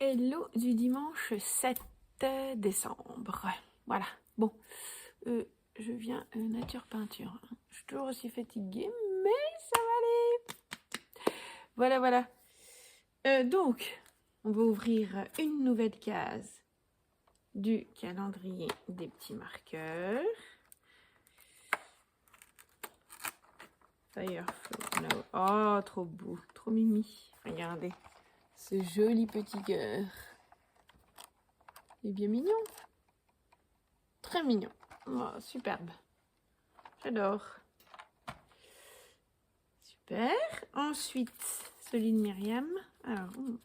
Hello du dimanche 7 décembre. Voilà. Bon, je viens nature peinture. Je suis toujours aussi fatiguée, mais ça va aller. Voilà. Donc, on va ouvrir une nouvelle case du calendrier des petits marqueurs. Fireflow. Oh, trop beau, trop mimi. Regardez ce joli petit cœur. Il est bien mignon. Très mignon. Oh, superbe. J'adore. Super. Ensuite, celui de Myriam. Alors, on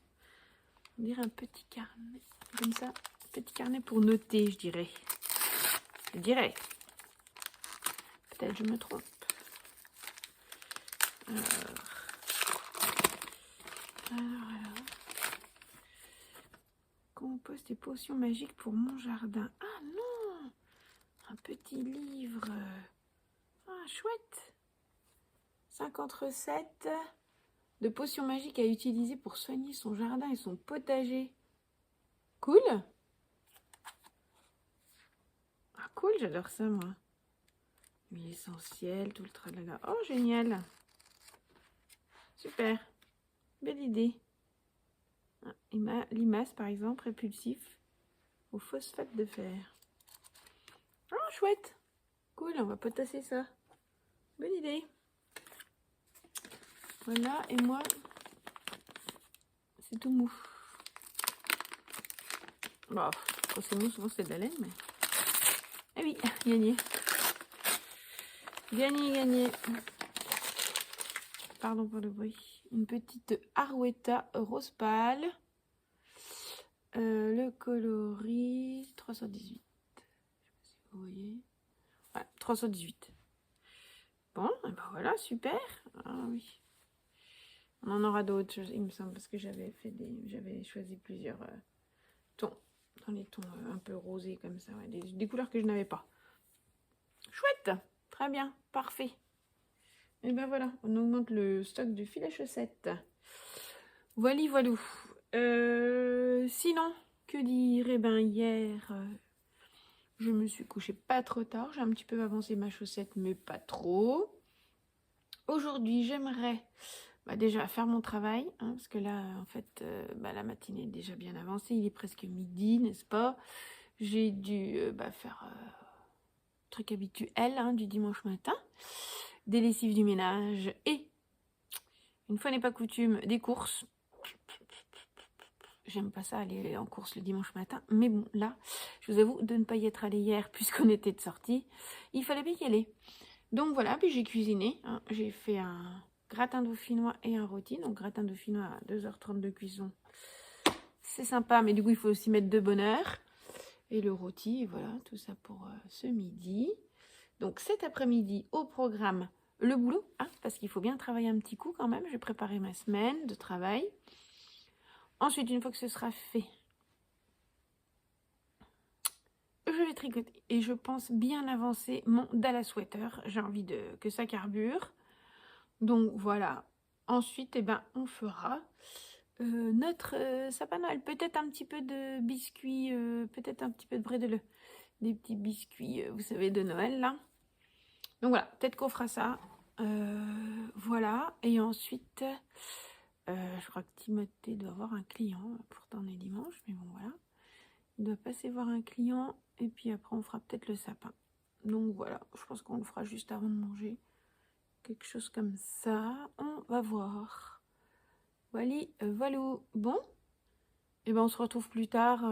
dirait un petit carnet. Comme ça. Petit carnet pour noter, je dirais. Peut-être je me trompe. Alors. Compost et potions magiques pour mon jardin. Ah non! Un petit livre. Ah, chouette. 50 recettes de potions magiques à utiliser pour soigner son jardin et son potager. Cool. Ah, cool, j'adore ça, moi. Huile essentielle, tout le tralala. Oh, génial. Super. Belle idée. Ah, limace, par exemple, répulsif au phosphate de fer. Oh, chouette. Cool, on va potasser ça. Bonne idée. Voilà, et moi, c'est tout mou. Bon, quand c'est mou, souvent c'est de la laine, mais... Ah oui, gagné. Gagné. Pardon pour le bruit. Une petite Arwetta rose pâle. Le coloris 318. Je sais pas si vous voyez. Ouais, 318. Bon, et ben voilà, super. Ah oui. On en aura d'autres, il me semble, parce que j'avais choisi plusieurs tons. Dans les tons un peu rosés comme ça. Ouais, des couleurs que je n'avais pas. Chouette. Très bien, parfait. Et ben voilà, on augmente le stock du fil à chaussettes. Voilou. Sinon, que dire? Eh ben hier, je me suis couchée pas trop tard. J'ai un petit peu avancé ma chaussette, mais pas trop. Aujourd'hui, j'aimerais déjà faire mon travail, hein, parce que là, en fait, la matinée est déjà bien avancée. Il est presque midi, n'est-ce pas? J'ai dû faire truc habituel du dimanche matin. Des lessives du ménage et, une fois n'est pas coutume, des courses. J'aime pas ça aller en course le dimanche matin. Mais bon, là, je vous avoue de ne pas y être allée hier puisqu'on était de sortie. Il fallait bien y aller. Donc voilà, puis j'ai cuisiné. Hein. J'ai fait un gratin dauphinois et un rôti. Donc gratin dauphinois à 2h30 de cuisson. C'est sympa, mais du coup, il faut aussi mettre de bonne heure. Et le rôti, voilà, tout ça pour ce midi. Donc cet après-midi, au programme, le boulot. Hein, parce qu'il faut bien travailler un petit coup quand même. Je vais préparer ma semaine de travail. Ensuite, une fois que ce sera fait, je vais tricoter et je pense bien avancer mon Dallas Sweater. J'ai envie que ça carbure. Donc voilà. Ensuite, on fera notre sapin Noël. Peut-être un petit peu de biscuits, peut-être un petit peu de brédeleux. Des petits biscuits, vous savez, de Noël là. Donc voilà, peut-être qu'on fera ça. Voilà. Et ensuite, je crois que Timothée doit avoir un client. Pourtant, on est dimanche, mais bon, voilà. Il doit passer voir un client. Et puis après, on fera peut-être le sapin. Donc voilà, je pense qu'on le fera juste avant de manger. Quelque chose comme ça. On va voir. Voilà. Bon. Et on se retrouve plus tard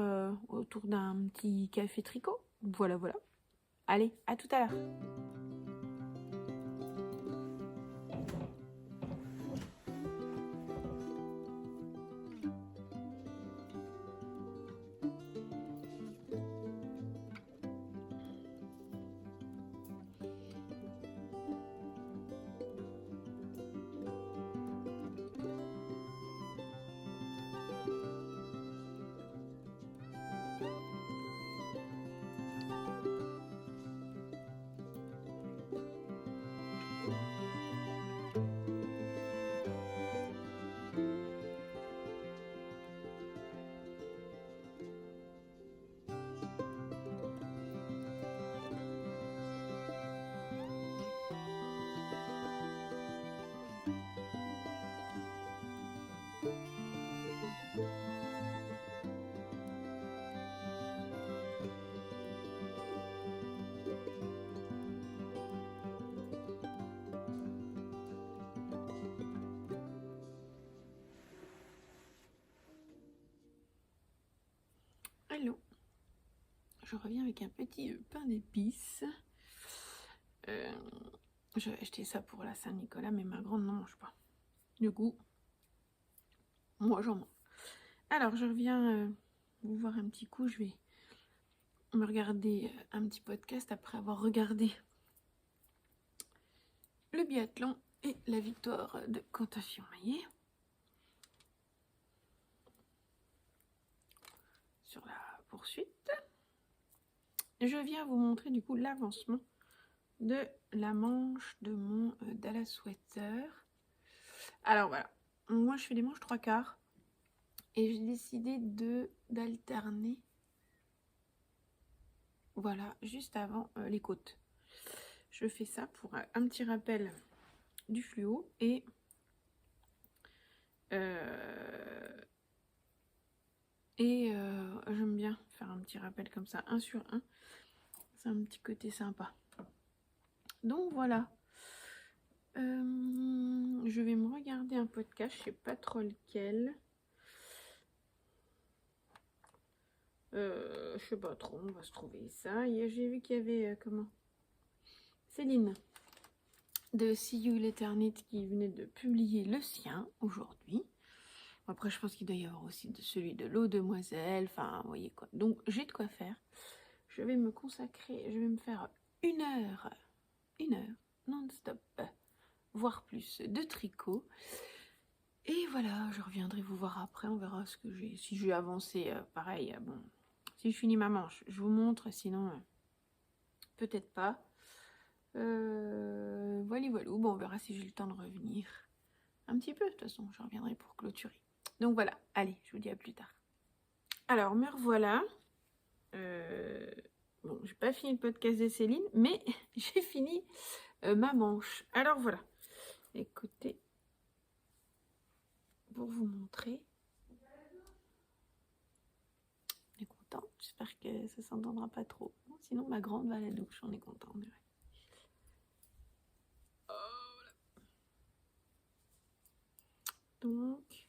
autour d'un petit café tricot. Voilà. Allez, à tout à l'heure. je reviens avec un petit pain d'épices. J'avais acheté ça pour la Saint-Nicolas, mais ma grande n'en mange pas. Du coup, moi j'en mange. Alors, je reviens vous voir un petit coup. Je vais me regarder un petit podcast après avoir regardé le biathlon et la victoire de Quentin Fillon-Maillet sur la poursuite. Je viens vous montrer du coup l'avancement de la manche de mon Dallas Sweater. Alors voilà, moi je fais des manches 3/4 et j'ai décidé d'alterner, voilà, juste avant les côtes. Je fais ça pour un petit rappel du fluo et j'aime bien faire un petit rappel comme ça, 1 sur 1. C'est un petit côté sympa. Donc voilà. Je vais me regarder un podcast, je sais pas trop lequel. Je sais pas trop, on va se trouver ça. J'ai vu qu'il y avait comment Céline de See You l'Eternite qui venait de publier le sien aujourd'hui. Après, je pense qu'il doit y avoir aussi celui de l'eau demoiselle. Enfin, vous voyez quoi. Donc, j'ai de quoi faire. Je vais me consacrer, je vais me faire une heure non-stop, voire plus, de tricot. Et voilà, je reviendrai vous voir après. On verra ce que j'ai. Si j'ai avancé, pareil. Bon, si je finis ma manche, je vous montre. Sinon, peut-être pas. Voilà. Bon, on verra si j'ai le temps de revenir. Un petit peu, de toute façon, je reviendrai pour clôturer. Donc voilà, allez, je vous dis à plus tard. Alors, me revoilà. Bon, j'ai pas fini le podcast de Céline, mais j'ai fini ma manche. Alors voilà, écoutez, pour vous montrer. On est content, j'espère que ça s'entendra pas trop. Sinon, ma grande va à la douche, on est content. Ouais. Donc,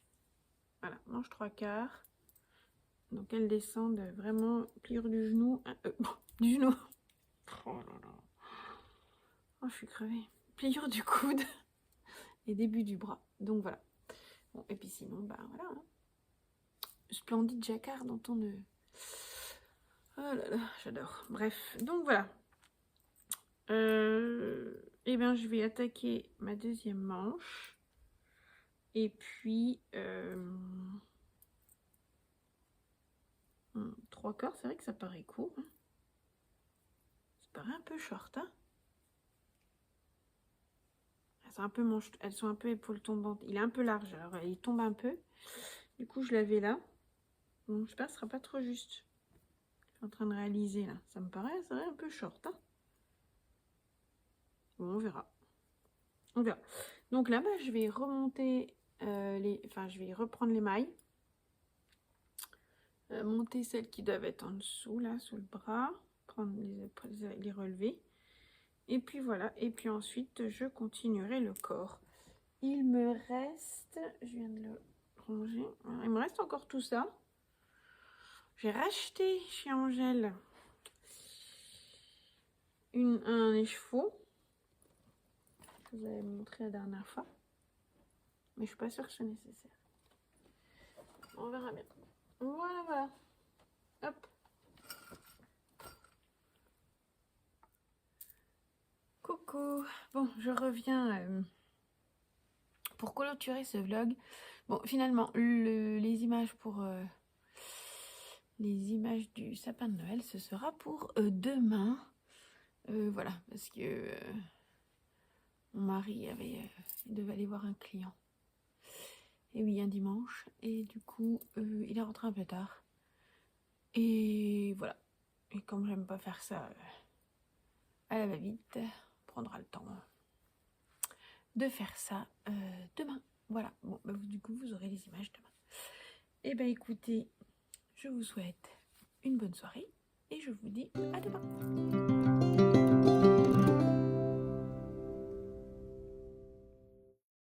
voilà, manche 3/4. Donc, elle descend vraiment pliure du genou. Du genou. Oh là là. Oh, je suis crevée. Pliure du coude et début du bras. Donc, voilà. Bon, et puis sinon, bah voilà. Hein. Splendide jacquard dont on ne... Oh là là, j'adore. Bref, donc voilà. Et bien, je vais attaquer ma deuxième manche. Et puis... 3/4, c'est vrai que ça paraît court. Hein. Ça paraît un peu short. Hein. Elles sont un peu épaules tombantes. Il est un peu large, alors il tombe un peu. Du coup, je l'avais là. Bon, j'espère que ce sera pas trop juste. Je suis en train de réaliser là. Ça me paraît, c'est vrai, un peu short. Hein. Bon, on verra. On verra. Donc là-bas, je vais remonter je vais reprendre les mailles. Monter celles qui doivent être en dessous, là, sous le bras. Prendre les relever. Et puis voilà. Et puis ensuite, je continuerai le corps. Il me reste... Je viens de le ranger. Il me reste encore tout ça. J'ai racheté chez Angèle un écheveau. Je vous avais montré la dernière fois. Mais je suis pas sûre que ce soit nécessaire. On verra bien. Voilà. Hop. Coucou. Bon, je reviens pour clôturer ce vlog. Bon, finalement, les images pour... les images du sapin de Noël, ce sera pour demain. Voilà, parce que mon mari il devait aller voir un client. Et oui, un dimanche. Et du coup, il est rentré un peu tard. Et voilà. Et comme j'aime pas faire ça à la va-vite, on prendra le temps de faire ça demain. Voilà. Bon, bah, du coup, vous aurez les images demain. Et ben écoutez, je vous souhaite une bonne soirée et je vous dis à demain.